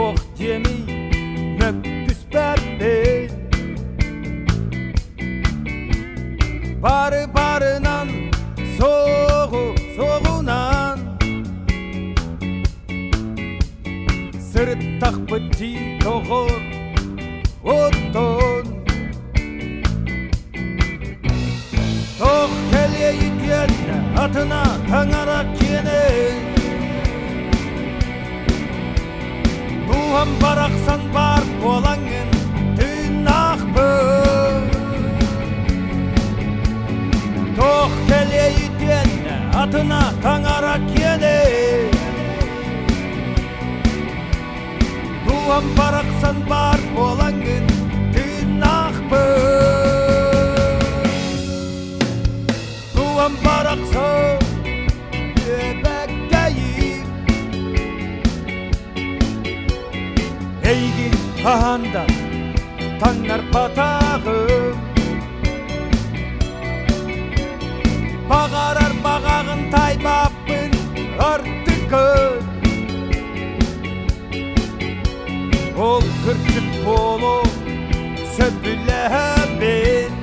тоқ демей мүккіс бәрбен барынан соғуынан сырттақ бітті тоғыр оттон тоқ келейген атына таңара кенен туған барақсан бар болаңын түн ақпы тоқ келейген атына таңара кенен туған барақсан бар болаңын түн ақпы туған барақсан ебәккәйіп Эйгин қағанда таңнар батағым Бағарар бағағын тайбаппын артықы Ол күркіт болу сөпіләмен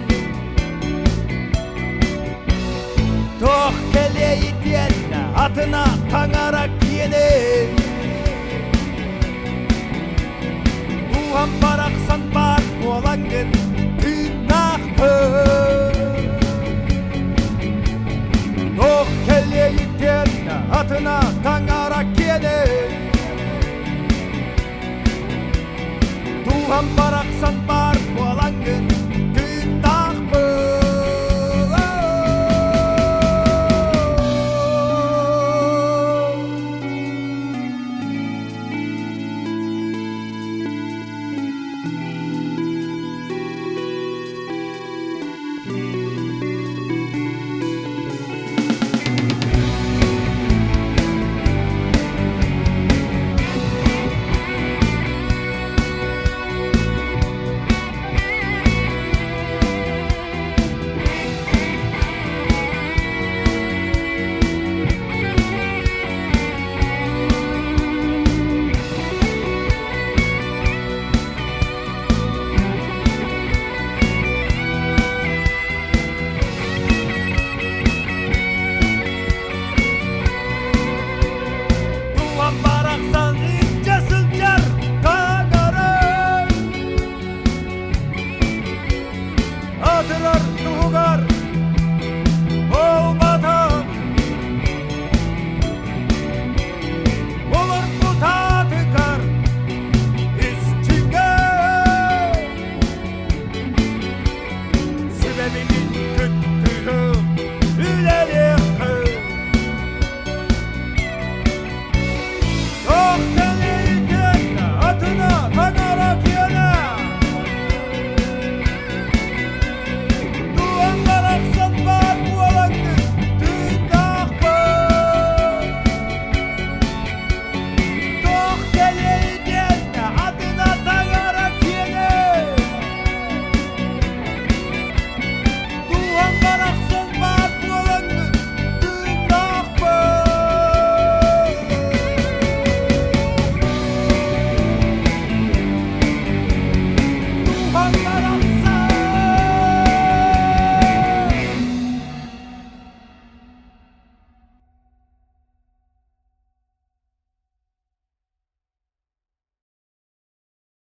Тоқ келейден атына таңара кенен Туған барақсан бар болаңын түн ақпы Тоқ келейден атына таңара кенен Туған барақсан бар